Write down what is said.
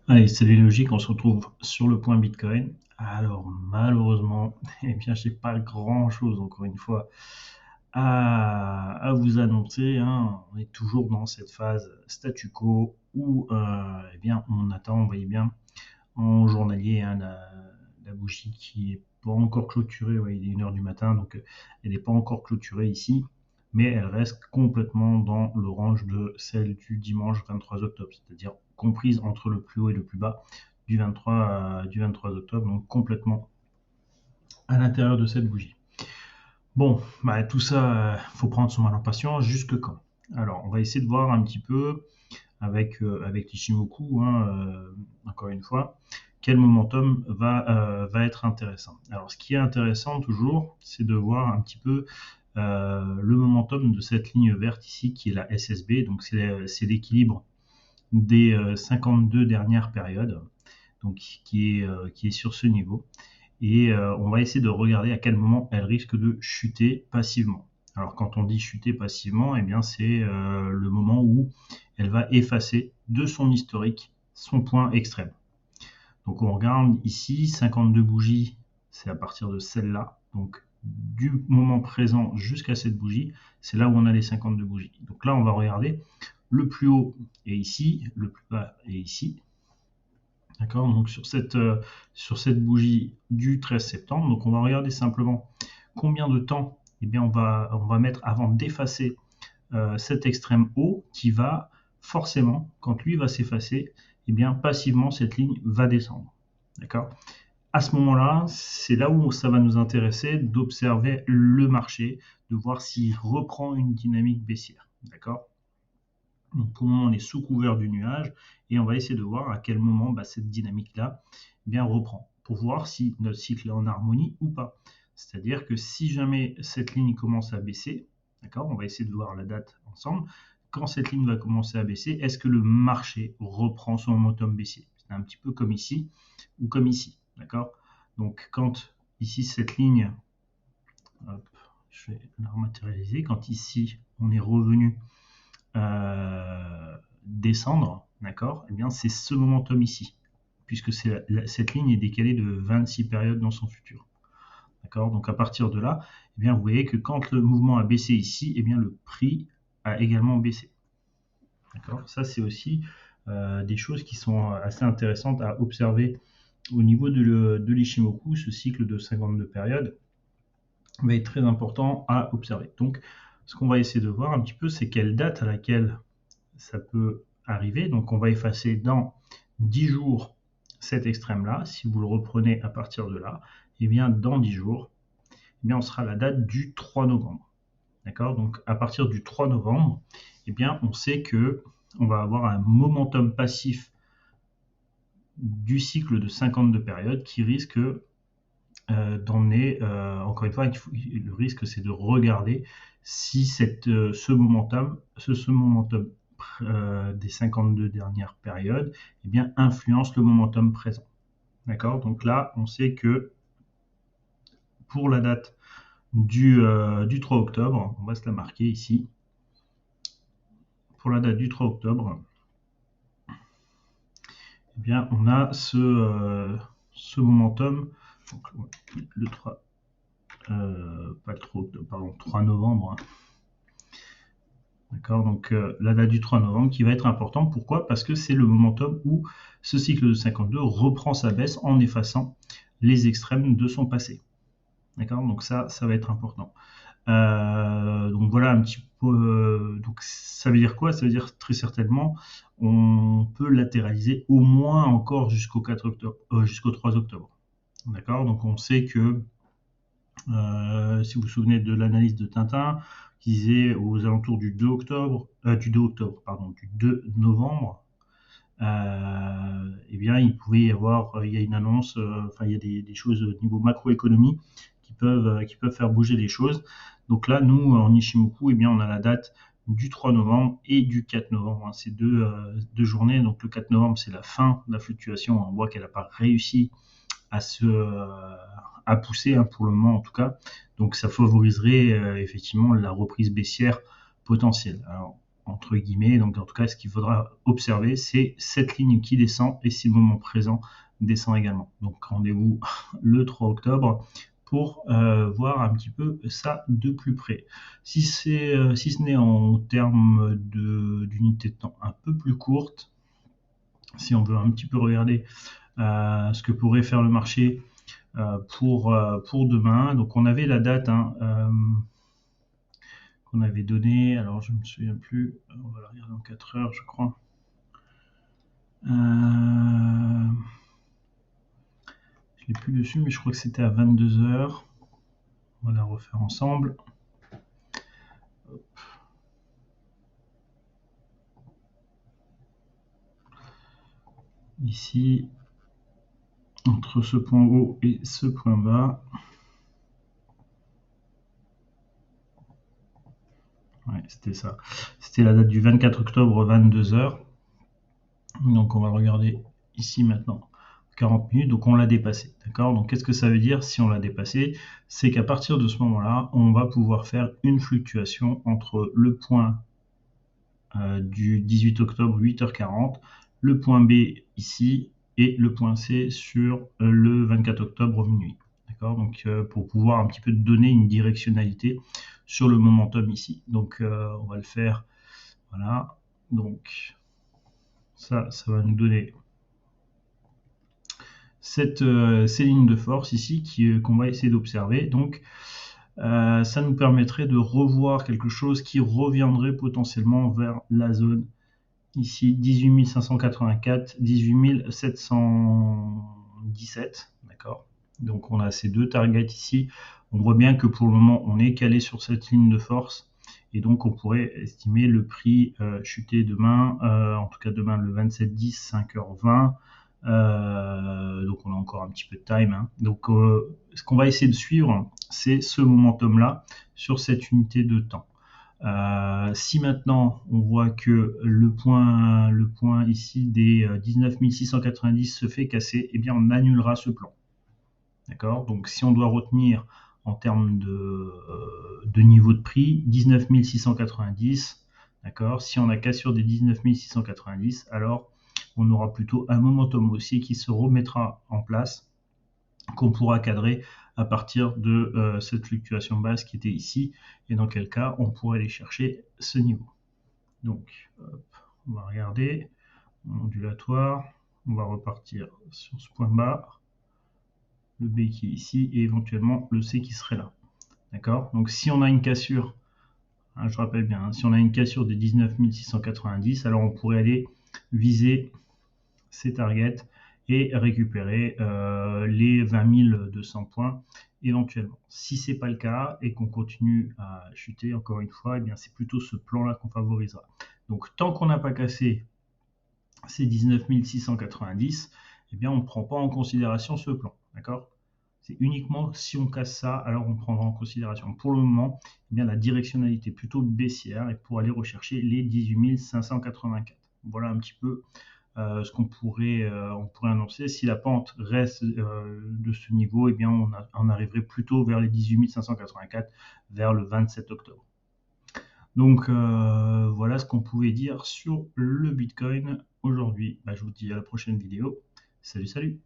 Allez, salut Logique, on se retrouve sur le point Bitcoin. Alors malheureusement, eh bien j'ai pas grand-chose encore une fois à vous annoncer, hein. On est toujours dans cette phase statu quo où eh bien on attend, vous voyez bien, en journalier, hein, la bougie qui est pas encore clôturée. Ouais, il est 1 h du matin, donc elle n'est pas encore clôturée ici, mais elle reste complètement dans le range de celle du dimanche 23 octobre, c'est-à-dire comprise entre le plus haut et le plus bas du 23 octobre, donc complètement à l'intérieur de cette bougie. Bon, bah, tout ça, faut prendre son mal en patience. Jusque quand? Alors, on va essayer de voir un petit peu avec l'Ishimoku, hein, encore une fois, quel momentum va être intéressant. Alors, ce qui est intéressant toujours, c'est de voir un petit peu le momentum de cette ligne verte ici, qui est la SSB. Donc, c'est l'équilibre des 52 dernières périodes, donc qui est sur ce niveau. Et on va essayer de regarder à quel moment elle risque de chuter passivement. Alors quand on dit chuter passivement, eh bien c'est le moment où elle va effacer de son historique son point extrême. Donc on regarde ici, 52 bougies, c'est à partir de celle-là. Donc du moment présent jusqu'à cette bougie, c'est là où on a les 52 bougies. Donc là, on va regarder le plus haut est ici, le plus bas est ici. D'accord, donc sur cette bougie du 13 septembre, donc on va regarder simplement combien de temps eh bien, on va mettre avant d'effacer cet extrême haut qui va forcément, quand lui va s'effacer, eh bien, passivement cette ligne va descendre. D'accord. À ce moment-là, c'est là où ça va nous intéresser d'observer le marché, de voir s'il reprend une dynamique baissière. D'accord. Donc pour le moment, on est sous couvert du nuage et on va essayer de voir à quel moment cette dynamique-là reprend pour voir si notre cycle est en harmonie ou pas. C'est-à-dire que si jamais cette ligne commence à baisser, d'accord, on va essayer de voir la date ensemble. Quand cette ligne va commencer à baisser, est-ce que le marché reprend son momentum baissier? C'est un petit peu comme ici ou comme ici, d'accord? Donc quand ici cette ligne, hop, je vais la rematérialiser, quand ici on est revenu descendre, d'accord, eh bien c'est ce momentum ici, puisque cette ligne est décalée de 26 périodes dans son futur. D'accord. Donc à partir de là, eh bien, vous voyez que quand le mouvement a baissé ici, eh bien, le prix a également baissé. D'accord. Ça, c'est aussi des choses qui sont assez intéressantes à observer au niveau de l'Ishimoku. Ce cycle de 52 périodes va être très important à observer. Donc, ce qu'on va essayer de voir un petit peu, c'est quelle date à laquelle ça peut arriver. Donc on va effacer dans 10 jours cet extrême-là. Si vous le reprenez à partir de là, et bien dans 10 jours, eh bien on sera à la date du 3 novembre. D'accord. Donc à partir du 3 novembre, eh bien on sait que on va avoir un momentum passif du cycle de 52 périodes qui risque d'emmener, encore une fois, le risque c'est de regarder si ce momentum des 52 dernières périodes eh bien, influence le momentum présent. D'accord. Donc là, on sait que pour la date du 3 octobre, on va se la marquer ici. Pour la date du 3 octobre, eh bien, on a ce momentum, donc, le 3, pas le 3 octobre, pardon, 3 novembre. Hein. D'accord, donc la date du 3 novembre qui va être importante. Pourquoi? Parce que c'est le momentum où ce cycle de 52 reprend sa baisse en effaçant les extrêmes de son passé. D'accord, donc ça va être important. Donc voilà un petit peu. Donc ça veut dire quoi? Ça veut dire très certainement on peut latéraliser au moins encore jusqu'au 4 octobre, jusqu'au 3 octobre. D'accord, donc on sait que si vous vous souvenez de l'analyse de Tintin, qui disait aux alentours du 2 octobre, du 2 novembre, eh bien, il pouvait y avoir, il y a une annonce, enfin, il y a des choses au niveau macroéconomie qui peuvent faire bouger les choses. Donc là, nous, en Ishimoku, eh bien, on a la date du 3 novembre et du 4 novembre. Hein, ces deux journées. Donc le 4 novembre, c'est la fin de la fluctuation. On voit qu'elle n'a pas réussi à pousser, hein, pour le moment en tout cas. Donc ça favoriserait effectivement la reprise baissière potentielle. Alors, entre guillemets. Donc en tout cas, ce qu'il faudra observer, c'est cette ligne qui descend et si le moment présent descend également. Donc rendez-vous le 3 octobre pour voir un petit peu ça de plus près. Si ce n'est en termes d'unité de temps un peu plus courte, si on veut un petit peu regarder ce que pourrait faire le marché pour demain. Donc on avait la date qu'on avait donnée, alors je ne me souviens plus, on va la regarder en 4 heures je crois. Je l'ai plus dessus, mais je crois que c'était à 22 heures. On va la refaire ensemble. Hop. Ici, entre ce point haut et ce point bas. Ouais, c'était ça. C'était la date du 24 octobre, 22 heures. Donc on va regarder ici maintenant. 40 minutes, donc on l'a dépassé, d'accord? Donc qu'est-ce que ça veut dire si on l'a dépassé? C'est qu'à partir de ce moment-là, on va pouvoir faire une fluctuation entre le point du 18 octobre 8h40, le point B ici et le point C sur le 24 octobre minuit, d'accord? Donc pour pouvoir un petit peu donner une directionnalité sur le momentum ici. Donc on va le faire, voilà. Donc ça va nous donner ces lignes de force ici qu'on va essayer d'observer. Donc ça nous permettrait de revoir quelque chose qui reviendrait potentiellement vers la zone ici 18 584, 18 717, d'accord. Donc on a ces deux targets ici. On voit bien que pour le moment on est calé sur cette ligne de force et donc on pourrait estimer le prix chuter demain, en tout cas demain le 27-10, 5h20. Donc on a encore un petit peu de time, hein. Donc ce qu'on va essayer de suivre, c'est ce momentum là sur cette unité de temps. Si maintenant on voit que le point ici des 19 690 se fait casser, eh bien on annulera ce plan, d'accord. Donc si on doit retenir en termes de niveau de prix 19 690, d'accord. Si on a cassure des 19 690, alors on aura plutôt un momentum haussier qui se remettra en place, qu'on pourra cadrer à partir de cette fluctuation basse qui était ici, et dans quel cas on pourrait aller chercher ce niveau. Donc hop, on va regarder, ondulatoire, on va repartir sur ce point bas, le B qui est ici, et éventuellement le C qui serait là. D'accord. Donc si on a une cassure, hein, je rappelle bien, hein, si on a une cassure des 19 690, alors on pourrait aller viser ces targets et récupérer les 20 200 points éventuellement. Si ce n'est pas le cas et qu'on continue à chuter, encore une fois, eh bien c'est plutôt ce plan-là qu'on favorisera. Donc tant qu'on n'a pas cassé ces 19 690, eh bien on ne prend pas en considération ce plan, d'accord? C'est uniquement si on casse ça, alors on prendra en considération. Pour le moment, eh bien, la directionnalité est plutôt baissière et pour aller rechercher les 18 584. Voilà un petit peu ce qu'on pourrait, on pourrait annoncer. Si la pente reste de ce niveau, eh bien, on arriverait plutôt vers les 18 584 vers le 27 octobre. Donc voilà ce qu'on pouvait dire sur le Bitcoin aujourd'hui. Je vous dis à la prochaine vidéo. Salut, salut!